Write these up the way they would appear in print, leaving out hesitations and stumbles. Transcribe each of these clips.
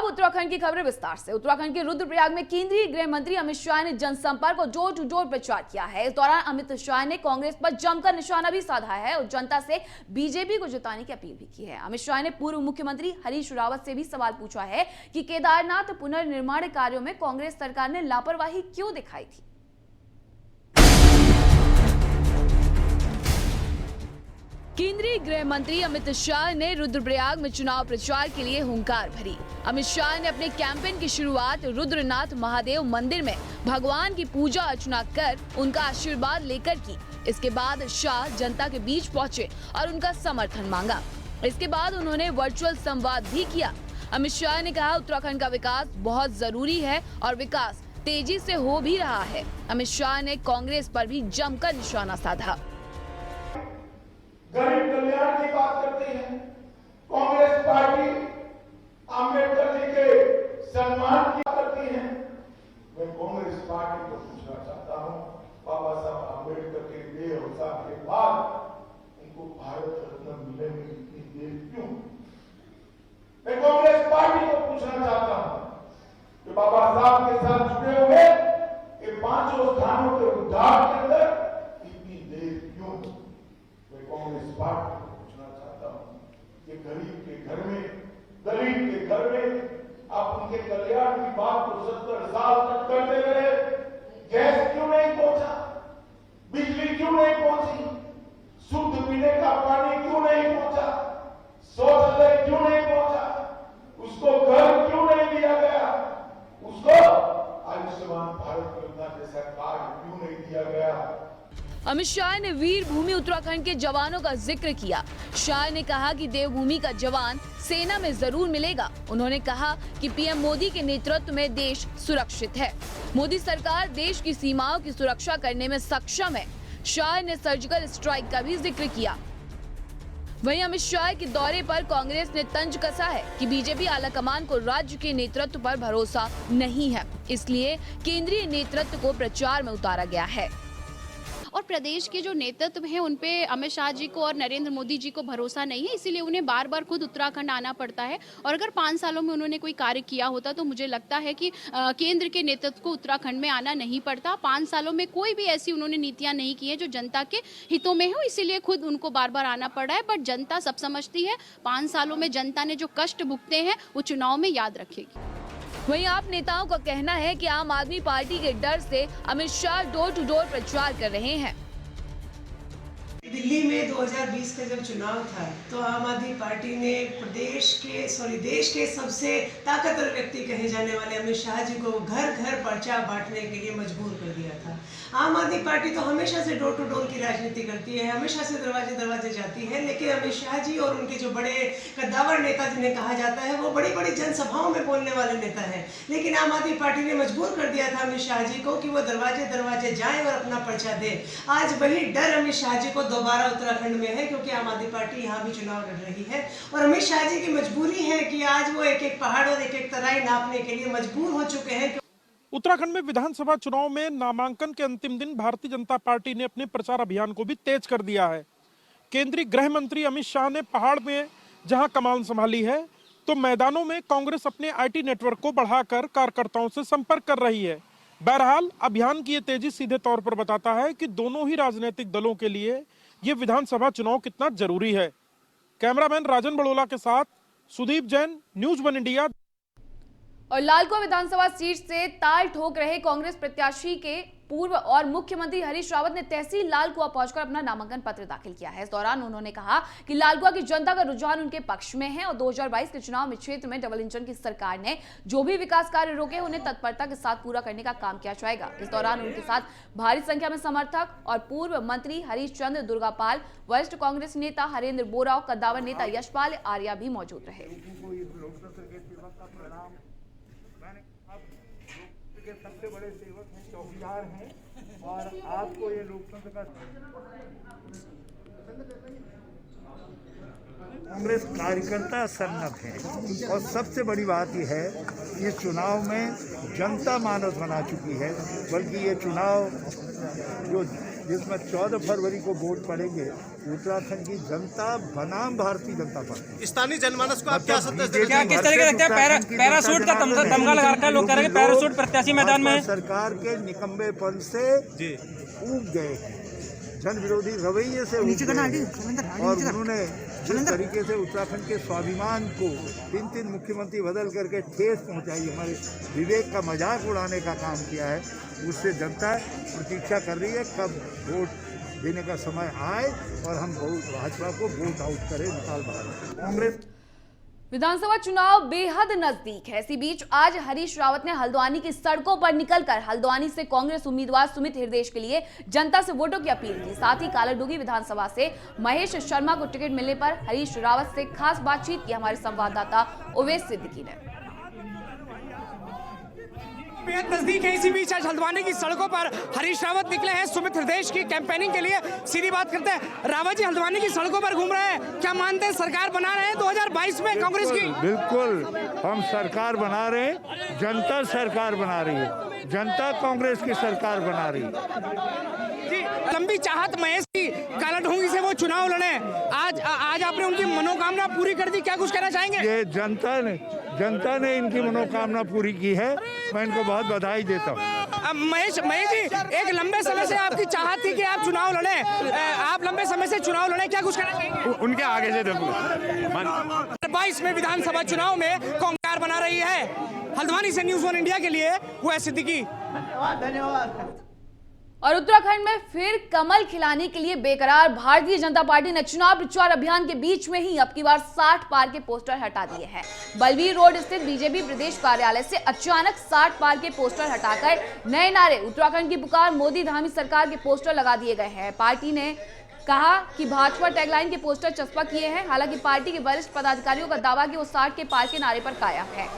अब उत्तराखंड की खबरें विस्तार से। उत्तराखंड के रुद्रप्रयाग में केंद्रीय गृह मंत्री अमित शाह ने जनसंपर्क और डोर टू डोर प्रचार किया है। इस दौरान अमित शाह ने कांग्रेस पर जमकर निशाना भी साधा है और जनता से बीजेपी को जिताने की अपील भी की है। अमित शाह ने पूर्व मुख्यमंत्री हरीश रावत से भी सवाल पूछा है कि केदारनाथ पुनर्निर्माण कार्यों में कांग्रेस सरकार ने लापरवाही क्यों दिखाई थी। केंद्रीय गृह मंत्री अमित शाह ने रुद्रप्रयाग में चुनाव प्रचार के लिए हुंकार भरी। अमित शाह ने अपने कैंपेन की शुरुआत रुद्रनाथ महादेव मंदिर में भगवान की पूजा अर्चना कर उनका आशीर्वाद लेकर की। इसके बाद शाह जनता के बीच पहुंचे और उनका समर्थन मांगा। इसके बाद उन्होंने वर्चुअल संवाद भी किया। अमित शाह ने कहा, उत्तराखंड का विकास बहुत जरूरी है और विकास तेजी से हो भी रहा है। अमित शाह ने कांग्रेस पर भी जमकर निशाना साधा। गरीब कल्याण की बात करती है कांग्रेस पार्टी, आंबेडकर जी के सम्मान की करती है। मैं कांग्रेस पार्टी को पूछना चाहता हूं, बाबा साहब आंबेडकर के देहांत के बाद उनको भारत रत्न मिलने में इतनी देर क्यों? मैं कांग्रेस पार्टी को पूछना चाहता हूं कि बाबा साहब के साथ जुड़े हुए ये पांचों स्थानों के उद्धार के अंदर इतनी देर क्यों? कांग्रेस पार्टी को पूछना चाहता हूं कि गरीब के घर में, दलित के घर में आप उनके कल्याण की बात तो 70 साल तक करते रहे, गैस क्यों नहीं पहुंचा? बिजली क्यों नहीं पहुंची? शुद्ध पीने का पानी क्यों नहीं पहुंचा? शौचालय क्यों नहीं पहुंचा? उसको घर क्यों नहीं दिया गया? उसको आयुष्मान भारत योजना जैसा कार्ड क्यों नहीं दिया गया? अमित शाह ने वीर भूमि उत्तराखंड के जवानों का जिक्र किया। शाह ने कहा कि देवभूमि का जवान सेना में जरूर मिलेगा। उन्होंने कहा कि पीएम मोदी के नेतृत्व में देश सुरक्षित है। मोदी सरकार देश की सीमाओं की सुरक्षा करने में सक्षम है। शाह ने सर्जिकल स्ट्राइक का भी जिक्र किया। वहीं अमित शाह के दौरे पर कांग्रेस ने तंज कसा है कि बीजेपी आलाकमान को राज्य के नेतृत्व पर भरोसा नहीं है, इसलिए केंद्रीय नेतृत्व को प्रचार में उतारा गया है। और प्रदेश के जो नेतृत्व हैं उन पे अमित शाह जी को और नरेंद्र मोदी जी को भरोसा नहीं है, इसीलिए उन्हें बार बार खुद उत्तराखंड आना पड़ता है। और अगर 5 सालों में उन्होंने कोई कार्य किया होता तो मुझे लगता है कि केंद्र के नेतृत्व को उत्तराखंड में आना नहीं पड़ता। 5 सालों में कोई भी ऐसी उन्होंने नीतियां नहीं की है जो जनता के हितों में हो, इसीलिए खुद उनको बार बार आना पड़ा है। बट जनता सब समझती है, 5 सालों में जनता ने जो कष्ट भुगते हैं वो चुनाव में याद रखेगी। वहीं आप नेताओं का कहना है कि आम आदमी पार्टी के डर से Amit Shah door to door प्रचार कर रहे हैं। दिल्ली में 2020 का जब चुनाव था तो आम आदमी पार्टी ने देश के सबसे ताकतवर व्यक्ति कहे जाने वाले अमित शाह जी को घर घर पर्चा बांटने के लिए मजबूर कर दिया था। आम आदमी पार्टी तो हमेशा से डोर टू डोर की राजनीति करती है, हमेशा से दरवाजे दरवाजे जाती है, लेकिन अमित शाह जी और उनके जो बड़े कद्दावर नेता जिन्हें कहा जाता है वो बड़ी बड़ी जनसभाओं में बोलने वाले नेता हैं। लेकिन आम आदमी पार्टी ने मजबूर कर दिया था अमित शाह जी को कि वो दरवाजे दरवाजे जाएं और अपना पर्चा दे। आज वही डर अमित शाह जी को दोबारा उत्तराखंड में है, क्योंकि आम आदमी पार्टी यहाँ भी चुनाव लड़ रही है और अमित शाह जी की मजबूरी है कि आज वो एक एक पहाड़ और एक एक तराई नापने के लिए मजबूर हो चुके हैं। उत्तराखंड में विधानसभा चुनाव में नामांकन के अंतिम दिन भारतीय जनता पार्टी ने अपने प्रचार अभियान को भी तेज कर दिया है। केंद्रीय गृह मंत्री अमित शाह ने पहाड़ में जहां कमान संभाली है तो मैदानों में कांग्रेस अपने आईटी नेटवर्क को बढ़ाकर कार्यकर्ताओं से संपर्क कर रही है। बहरहाल अभियान की ये तेजी सीधे तौर पर बताता है कि दोनों ही राजनीतिक दलों के लिए ये विधानसभा चुनाव कितना जरूरी है। कैमरामैन राजन बड़ोला के साथ सुदीप जैन, न्यूज 1 इंडिया। और लालकुआं विधानसभा सीट से ताल ठोक रहे कांग्रेस प्रत्याशी के पूर्व और मुख्यमंत्री हरीश रावत ने तहसील लालकुआं पहुंचकर अपना नामांकन पत्र दाखिल किया है। इस दौरान उन्होंने कहा कि लालकुआं की जनता का रुझान उनके पक्ष में है और 2022 के चुनाव में क्षेत्र में डबल इंजन की सरकार ने जो भी विकास कार्य रोके उन्हें तत्परता के साथ पूरा करने का काम किया जाएगा। इस दौरान उनके साथ भारी संख्या में समर्थक और पूर्व मंत्री हरीश चंद्र दुर्गापाल, वरिष्ठ कांग्रेस नेता हरेंद्र बोराव, कद्दावर नेता यशपाल आर्या भी मौजूद रहे। के सबसे बड़े सेवक हैं, चौकीदार हैं और आपको ये लोकतंत्र का कांग्रेस कार्यकर्ता सन्नत हैं और सबसे बड़ी बात यह है कि चुनाव में जनता मानस बना चुकी है, बल्कि ये चुनाव जो जिसमें 14 फरवरी को वोट पड़ेंगे उत्तराखंड की जनता बनाम भारतीय जनता पार्टी। स्थानीय जनमानस को आप क्या संदेश बीजेपी देते हैं? किस तरीके देखते हैं? पैराशूट का तमगा लगा रखा है, लोग कह रहे हैं पैराशूट प्रत्याशी मैदान में। सरकार के निकम्मेपन से ऊब गए हैं, जन विरोधी रवैये से ऊब गए हैं और उन्होंने जिस तरीके से उत्तराखंड के स्वाभिमान को 3 मुख्यमंत्री बदल करके ठेस पहुंचाई, हमारे विवेक का मजाक उड़ाने का काम किया है, उससे जनता प्रतीक्षा कर रही है कब वोट देने का समय आए और हम भाजपा को वोट आउट करें, निकाल बाहर। कांग्रेस विधानसभा चुनाव बेहद नजदीक है। इसी बीच आज हरीश रावत ने हल्द्वानी की सड़कों पर निकलकर हल्द्वानी से कांग्रेस उम्मीदवार सुमित हृदयेश के लिए जनता से वोटों की अपील की। साथ ही कालाडूंगी विधानसभा से महेश शर्मा को टिकट मिलने पर हरीश रावत से खास बातचीत की हमारे संवाददाता उवैस सिद्दीकी ने। बेहद नजदीक है। इसी बीच आज हल्द्वानी की सड़कों पर हरीश रावत निकले हैं सुमित हृदयेश की कैंपेनिंग के लिए। सीधी बात करते हैं, रावत जी हल्द्वानी की सड़कों पर घूम रहे हैं, क्या मानते हैं सरकार बना रहे हैं 2022 में कांग्रेस की? बिल्कुल हम सरकार बना रहे हैं, जनता सरकार बना रही है, जनता कांग्रेस की सरकार बना रही है। जी, लंबी चाहत महेश की कालाढूंगी से वो चुनाव लड़े, आज आपने उनकी मनोकामना पूरी कर दी, क्या कुछ कहना चाहेंगे? ये जनता ने इनकी मनोकामना पूरी की है, मैं इनको बहुत बधाई देता हूँ। महेश जी, एक लंबे समय से आपकी चाहत थी कि आप चुनाव लड़े, आप लंबे समय से चुनाव लड़े, क्या कुछ कहना चाहेंगे? उनके आगे से 22 में विधानसभा चुनाव में कांग्रेस बना रही है। हल्द्वानी से न्यूज़ 1 इंडिया के लिए उवैस सिद्दीकी। धन्यवाद। और उत्तराखंड में फिर कमल खिलाने के लिए बेकरार भारतीय जनता पार्टी ने चुनाव प्रचार अभियान के बीच में ही अब की बार 60 पार के पोस्टर हटा दिए हैं। बलवीर रोड स्थित बीजेपी प्रदेश कार्यालय से अचानक 60 पार के पोस्टर हटाकर नए नारे उत्तराखंड की पुकार, मोदी धामी सरकार के पोस्टर लगा दिए गए हैं। पार्टी ने कहा कि भाजपा टैगलाइन के पोस्टर चस्पा किए हैं। हालांकि पार्टी के वरिष्ठ पदाधिकारियों का दावा कि वो 60 के पार के नारे पर कायम है।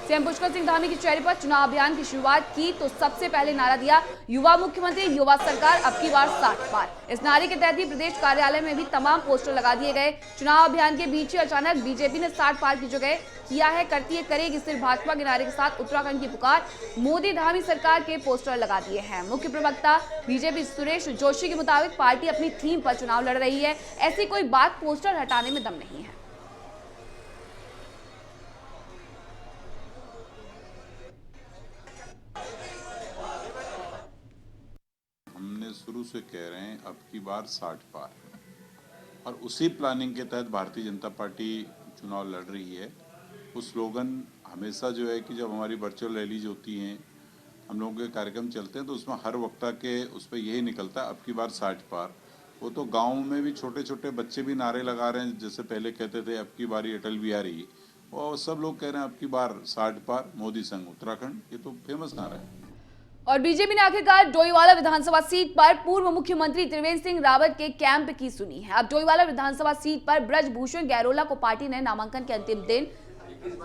सीएम पुष्कर सिंह धामी के चेहरे पर चुनाव अभियान की शुरुआत की तो सबसे पहले नारा दिया, युवा मुख्यमंत्री युवा सरकार अब की बार 60 पार। इस नारे के तहत ही प्रदेश कार्यालय में भी तमाम पोस्टर लगा दिए गए। चुनाव अभियान के बीच ही अचानक बीजेपी ने 60 पार की जगह किया है करती है करेगी सिर्फ भाजपा के नारे के साथ उत्तराखंड की पुकार, मोदी धामी सरकार के पोस्टर लगा दिए हैं। मुख्य प्रवक्ता बीजेपी सुरेश जोशी के मुताबिक पार्टी अपनी थीम पर चुनाव लड़ रही है, ऐसी कोई बात पोस्टर हटाने में दम नहीं है। हमने शुरू से कह रहे हैं अब की बार 60 पार, और उसी प्लानिंग के तहत भारतीय जनता पार्टी चुनाव लड़ रही है। वो स्लोगन हमेशा जो है कि जब हमारी वर्चुअल रैलीज होती हैं, हम लोगों के कार्यक्रम चलते हैं, तो उसमें हर वक्ता के उस पर यही निकलता है अब की बार 60 पार। वो तो गाँव में भी छोटे छोटे बच्चे भी नारे लगा रहे हैं, जैसे पहले कहते थे अब की बारी अटल बिहारी, और सब लोग कह रहे हैं अब की बार 60 पार, मोदी संग उत्तराखंड। ये तो फेमस नारा है। और बीजेपी ने आखिरकार डोईवाला विधानसभा सीट पर पूर्व मुख्यमंत्री त्रिवेंद्र सिंह रावत के कैंप की सुनी है। अब डोईवाला विधानसभा सीट पर ब्रजभूषण गैरोला को पार्टी ने नामांकन के अंतिम दिन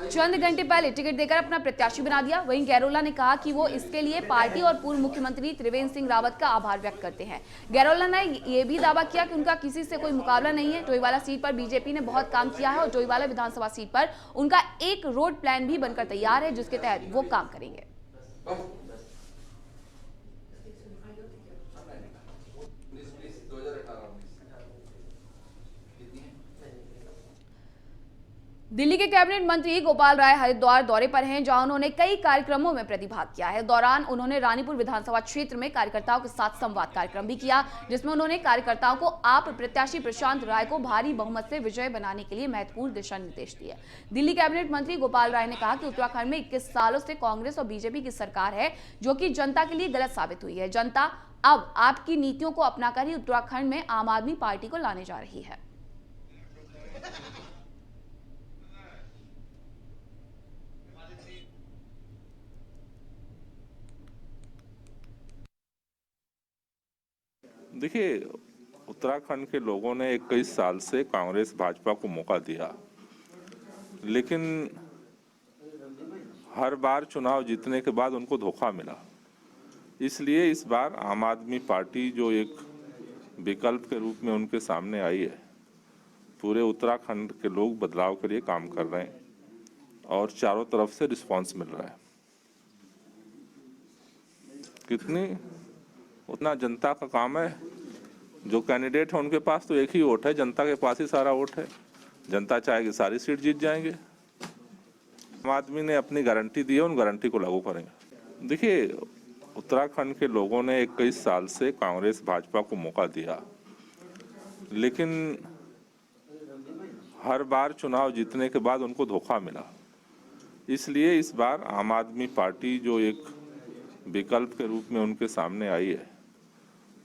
चंद घंटे पहले टिकट देकर अपना प्रत्याशी बना दिया। वहीं गैरोला ने कहा कि वो इसके लिए पार्टी और पूर्व मुख्यमंत्री त्रिवेंद्र सिंह रावत का आभार व्यक्त करते हैं। गैरोला ने यह भी दावा किया कि उनका किसी से कोई मुकाबला नहीं है। डोईवाला सीट पर बीजेपी ने बहुत काम किया है और डोईवाला विधानसभा सीट पर उनका एक रोड प्लान भी बनकर तैयार है, जिसके तहत वो काम करेंगे। दिल्ली के कैबिनेट मंत्री गोपाल राय हरिद्वार दौरे पर हैं, जहां उन्होंने कई कार्यक्रमों में प्रतिभाग किया है। दौरान उन्होंने रानीपुर विधानसभा क्षेत्र में कार्यकर्ताओं के साथ संवाद कार्यक्रम भी किया, जिसमें उन्होंने कार्यकर्ताओं को आप प्रत्याशी प्रशांत राय को भारी बहुमत से विजय बनाने के लिए महत्वपूर्ण दिशा निर्देश दिए। दिल्ली कैबिनेट मंत्री गोपाल राय ने कहा कि उत्तराखंड में 21 सालों से कांग्रेस और बीजेपी की सरकार है, जो कि जनता के लिए गलत साबित हुई है। जनता अब आपकी नीतियों को अपनाकर ही उत्तराखंड में आम आदमी पार्टी को लाने जा रही है। देखिए, उत्तराखंड के लोगों ने 21 साल से कांग्रेस भाजपा को मौका दिया, लेकिन हर बार चुनाव जीतने के बाद उनको धोखा मिला। इसलिए इस बार आम आदमी पार्टी जो एक विकल्प के रूप में उनके सामने आई है, पूरे उत्तराखंड के लोग बदलाव के लिए काम कर रहे हैं और चारों तरफ से रिस्पांस मिल रहा है। कितनी उतना जनता का काम है। जो कैंडिडेट है उनके पास तो एक ही वोट है, जनता के पास ही सारा वोट है। जनता चाहेगी सारी सीट जीत जाएंगे। आम आदमी ने अपनी गारंटी दी है, उन गारंटी को लागू करेंगे। देखिए, उत्तराखंड के लोगों ने 21 साल से कांग्रेस भाजपा को मौका दिया, लेकिन हर बार चुनाव जीतने के बाद उनको धोखा मिला। इसलिए इस बार आम आदमी पार्टी जो एक विकल्प के रूप में उनके सामने आई है,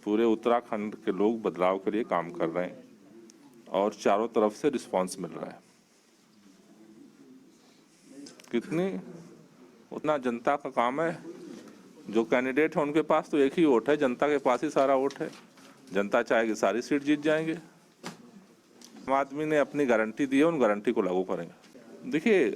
पूरे उत्तराखंड के लोग बदलाव के लिए काम कर रहे हैं और चारों तरफ से रिस्पांस मिल रहा है। कितनी उतना जनता का काम है। जो कैंडिडेट है उनके पास तो एक ही वोट है, जनता के पास ही सारा वोट है। जनता चाहेगी सारी सीट जीत जाएंगे। आम आदमी ने अपनी गारंटी दी है, उन गारंटी को लागू करेंगे। देखिए,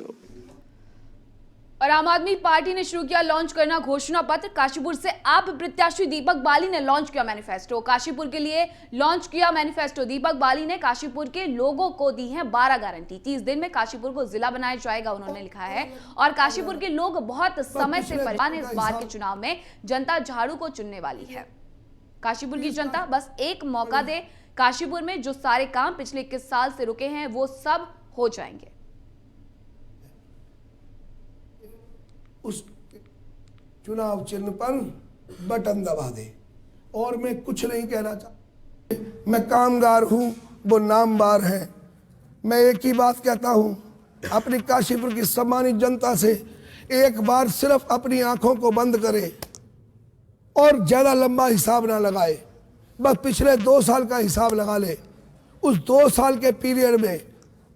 और आम आदमी पार्टी ने शुरू किया लॉन्च करना घोषणा पत्र। काशीपुर से आप प्रत्याशी दीपक बाली ने लॉन्च किया मैनिफेस्टो। काशीपुर के लिए लॉन्च किया मैनिफेस्टो। दीपक बाली ने काशीपुर के लोगों को दी है 12 गारंटी। 30 दिन में काशीपुर को जिला बनाया जाएगा, उन्होंने लिखा है। और काशीपुर के लोग बहुत समय से परेशान हैं। इस बार के चुनाव में जनता झाड़ू को चुनने वाली है। काशीपुर की जनता बस एक मौका दे। काशीपुर में जो सारे काम पिछले 21 साल से रुके हैं वो सब हो जाएंगे। उस चुनाव चिन्ह पर बटन दबा दे। और मैं कुछ नहीं कहना चाहता। मैं कामगार हूं, वो नामवार है। मैं एक ही बात कहता हूं, अपनी काशीपुर की सम्मानित जनता से एक बार सिर्फ अपनी आंखों को बंद करे और ज्यादा लंबा हिसाब ना लगाए। बस पिछले 2 साल का हिसाब लगा ले। उस 2 साल के पीरियड में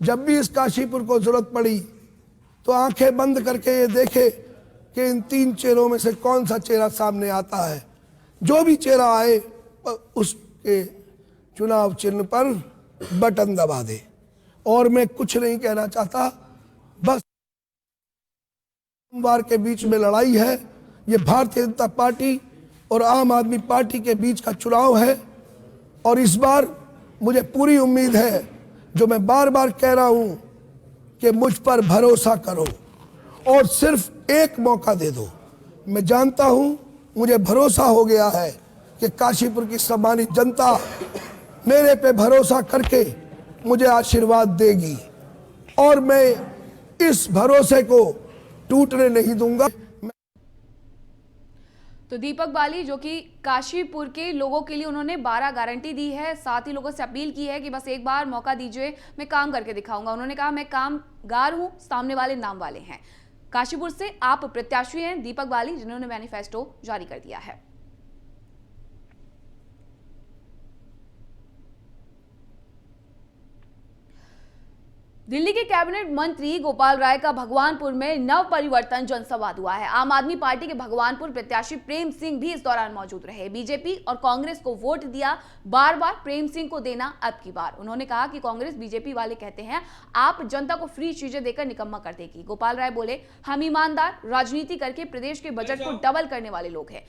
जब भी इस काशीपुर को जरूरत पड़ी तो आंखें बंद करके ये देखे कि इन 3 चेहरों में से कौन सा चेहरा सामने आता है। जो भी चेहरा आए उसके चुनाव चिन्ह पर बटन दबा दे। और मैं कुछ नहीं कहना चाहता, बस सोमवार के बीच में लड़ाई है। ये भारतीय जनता पार्टी और आम आदमी पार्टी के बीच का चुनाव है। और इस बार मुझे पूरी उम्मीद है, जो मैं बार बार कह रहा हूं, कि मुझ पर भरोसा करो और सिर्फ एक मौका दे दो। मैं जानता हूं, मुझे भरोसा हो गया है कि काशीपुर की सम्मानित जनता मेरे पे भरोसा करके मुझे आशीर्वाद देगी और मैं इस भरोसे को टूटने नहीं दूंगा। तो दीपक बाली जो कि काशीपुर के लोगों के लिए उन्होंने 12 गारंटी दी है। साथ ही लोगों से अपील की है कि बस एक बार मौका दीजिए, मैं काम करके दिखाऊंगा। उन्होंने कहा मैं कामगार हूं, सामने वाले नाम वाले हैं। काशीपुर से आप प्रत्याशी हैं दीपक बाली, जिन्होंने मैनिफेस्टो जारी कर दिया है। दिल्ली के कैबिनेट मंत्री गोपाल राय का भगवानपुर में नव परिवर्तन जनसंवाद हुआ है। आम आदमी पार्टी के भगवानपुर प्रत्याशी प्रेम सिंह भी इस दौरान मौजूद रहे। बीजेपी और कांग्रेस को वोट दिया, बार बार प्रेम सिंह को देना अब की बार। उन्होंने कहा कि कांग्रेस बीजेपी वाले कहते हैं आप जनता को फ्री चीजें देकर निकम्मा कर देगी। गोपाल राय बोले, हम ईमानदार राजनीति करके प्रदेश के बजट को डबल करने वाले लोग हैं।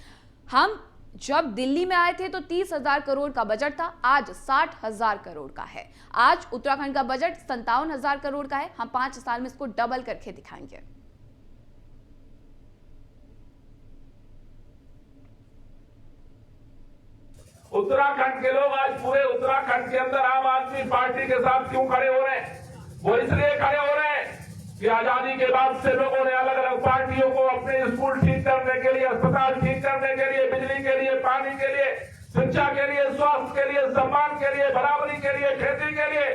हम जब दिल्ली में आए थे तो 30,000 करोड़ का बजट था, आज 60,000 करोड़ का है। आज उत्तराखंड का बजट 57,000 करोड़ का है। हम 5 साल में इसको डबल करके दिखाएंगे। उत्तराखंड के लोग आज पूरे उत्तराखंड के अंदर आम आदमी पार्टी के साथ क्यों खड़े हो रहे हैं? वो इसलिए खड़े हो रहे हैं कि आजादी के बाद से लोगों ने अलग अलग पार्टियों को अपने स्कूल ठीक करने के लिए, अस्पताल ठीक करने के लिए, बिजली के लिए, पानी के लिए, शिक्षा के लिए, स्वास्थ्य के लिए, सम्मान के लिए, बराबरी के लिए, खेती के लिए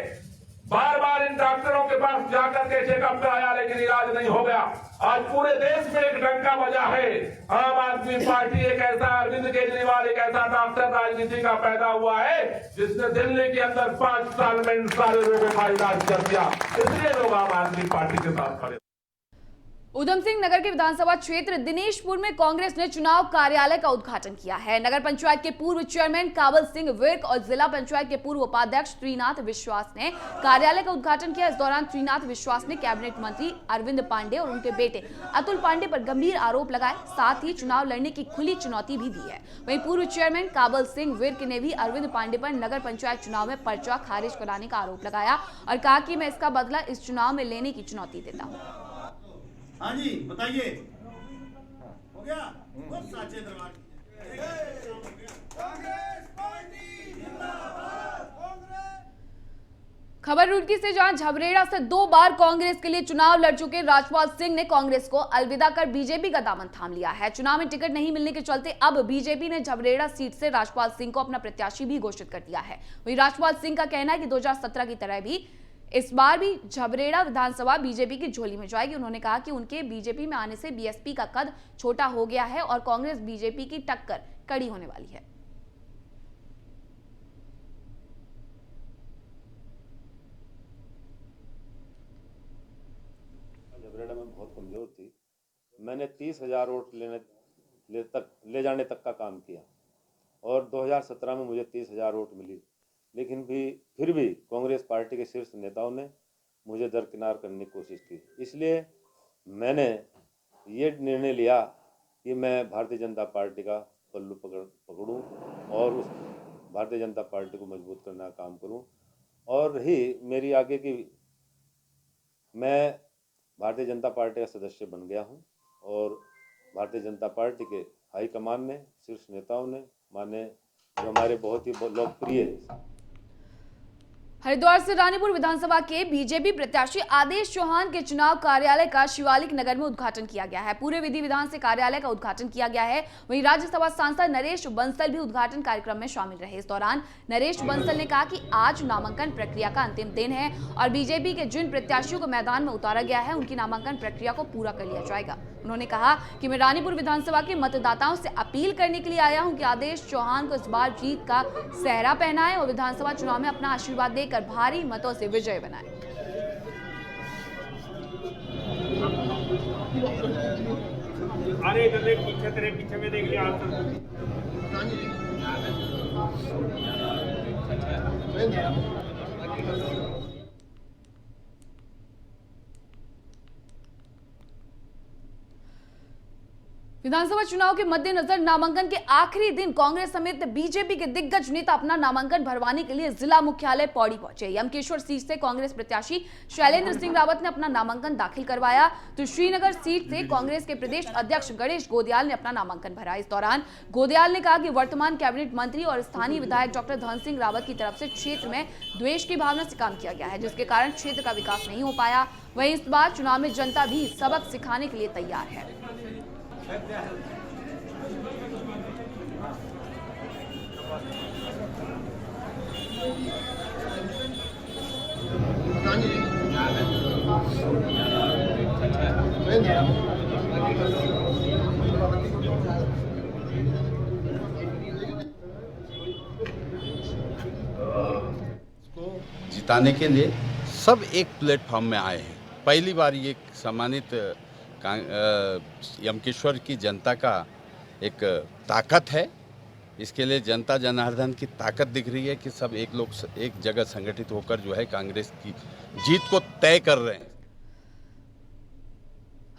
बार बार इन डॉक्टरों के पास जाकर के चेकअप कराया, लेकिन इलाज नहीं हो गया। आज पूरे देश में एक डंका बजा है। आम आदमी पार्टी एक ऐसा, अरविंद केजरीवाल एक ऐसा डॉक्टर राजनीति का पैदा हुआ है जिसने दिल्ली के अंदर 5 साल में इन सारे लोगों का इलाज कर दिया। इसलिए लोग आम आदमी पार्टी के साथ खड़े। उधम सिंह नगर के विधानसभा क्षेत्र दिनेशपुर में कांग्रेस ने चुनाव कार्यालय का उद्घाटन किया है। नगर पंचायत के पूर्व चेयरमैन काबल सिंह विर्क और जिला पंचायत के पूर्व उपाध्यक्ष त्रिनाथ विश्वास ने कार्यालय का उद्घाटन किया। इस दौरान त्रिनाथ विश्वास ने कैबिनेट मंत्री अरविंद पांडे और उनके बेटे अतुल पांडे पर गंभीर आरोप लगाए, साथ ही चुनाव लड़ने की खुली चुनौती भी दी है। वहीं पूर्व चेयरमैन काबल सिंह विर्क ने भी अरविंद पांडे पर नगर पंचायत चुनाव में पर्चा खारिज कराने का आरोप लगाया और कहा कि मैं इसका बदला इस चुनाव में लेने की चुनौती देता हूँ। हाँ जी बताइए, हो गया? बहुत साचे दरबार खबर रुड़की से, जहां झबरेड़ा से 2 बार कांग्रेस के लिए चुनाव लड़ चुके राजपाल सिंह ने कांग्रेस को अलविदा कर बीजेपी का दामन थाम लिया है। चुनाव में टिकट नहीं मिलने के चलते अब बीजेपी ने झबरेड़ा सीट से राजपाल सिंह को अपना प्रत्याशी भी घोषित कर दिया है। वहीं राजपाल सिंह का कहना है कि 2017 की तरह भी इस बार भी झबरेड़ा विधानसभा बीजेपी की झोली में जाएगी। उन्होंने कहा कि उनके बीजेपी में आने से बीएसपी का कद छोटा हो गया है और कांग्रेस बीजेपी की टक्कर कड़ी होने वाली है। झबरेड़ा में बहुत कमजोर थी। मैंने 30,000 वोट ले जाने तक का काम किया और 2017 में मुझे 30,000 वोट मिली, लेकिन फिर भी कांग्रेस पार्टी के शीर्ष नेताओं ने मुझे दरकिनार करने की कोशिश की। इसलिए मैंने ये निर्णय लिया कि मैं भारतीय जनता पार्टी का पल्लू पकड़ूं और उस भारतीय जनता पार्टी को मजबूत करने का काम करूं। और रही मेरी आगे की, मैं भारतीय जनता पार्टी का सदस्य बन गया हूं और भारतीय जनता पार्टी के हाईकमान ने, शीर्ष नेताओं ने माने, जो हमारे बहुत ही लोकप्रिय हरिद्वार से रानीपुर विधानसभा के बीजेपी प्रत्याशी आदेश चौहान के चुनाव कार्यालय का शिवालिक नगर में उद्घाटन किया गया है। पूरे विधि विधान से कार्यालय का उद्घाटन किया गया है। वहीं राज्यसभा सांसद नरेश बंसल भी उद्घाटन कार्यक्रम में शामिल रहे। इस दौरान नरेश बंसल ने कहा कि आज नामांकन प्रक्रिया का अंतिम दिन है और बीजेपी के जिन प्रत्याशियों को मैदान में उतारा गया है उनकी नामांकन प्रक्रिया को पूरा कर लिया जाएगा। उन्होंने कहा कि मैं रानीपुर विधानसभा के मतदाताओं से अपील करने के लिए आया हूं कि आदेश चौहान को इस बार जीत का सेहरा पहनाएं और विधानसभा चुनाव में अपना आशीर्वाद देकर भारी मतों से विजय बनाएं। अरे इधर देख, पीछे तेरे पीछे में देख लिया विधानसभा चुनाव के मद्देनजर नामांकन के आखिरी दिन कांग्रेस समेत बीजेपी के दिग्गज नेता अपना नामांकन भरवाने के लिए जिला मुख्यालय पौड़ी पहुंचे। यमकेश्वर सीट से कांग्रेस प्रत्याशी शैलेंद्र सिंह रावत ने अपना नामांकन दाखिल करवाया तो श्रीनगर सीट से कांग्रेस के प्रदेश अध्यक्ष गणेश गोदयाल ने अपना नामांकन भरा। इस दौरान गोदयाल ने कहा कि वर्तमान कैबिनेट मंत्री और स्थानीय विधायक डॉक्टर धन सिंह रावत की तरफ से क्षेत्र में द्वेष की भावना से काम किया गया है, जिसके कारण क्षेत्र का विकास नहीं हो पाया। वहीं इस बार चुनाव में जनता भी सबक सिखाने के लिए तैयार है। जिताने के लिए सब एक प्लेटफॉर्म में आए हैं। पहली बार ये सम्मानित यमकेश्वर की जनता का एक ताकत है। इसके लिए जनता जनार्दन की ताकत दिख रही है कि सब एक लोग एक जगह संगठित होकर जो है कांग्रेस की जीत को तय कर रहे हैं।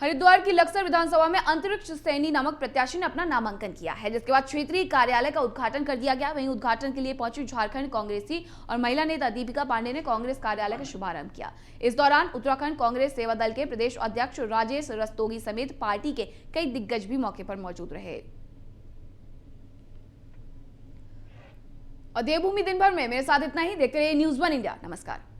हरिद्वार की लक्सर विधानसभा में अंतरिक्ष सैनी नामक प्रत्याशी ने अपना नामांकन किया है, जिसके बाद क्षेत्रीय कार्यालय का उद्घाटन कर दिया गया। वहीं उद्घाटन के लिए पहुंची झारखंड कांग्रेसी और महिला नेता दीपिका पांडे ने कांग्रेस कार्यालय का शुभारंभ किया। इस दौरान उत्तराखंड कांग्रेस सेवा दल के प्रदेश अध्यक्ष राजेश रस्तोगी समेत पार्टी के कई दिग्गज भी मौके पर मौजूद रहे। और देवभूमि दिन भर में मेरे साथ इतना ही। देखते रहिए न्यूज़ 1 इंडिया। नमस्कार।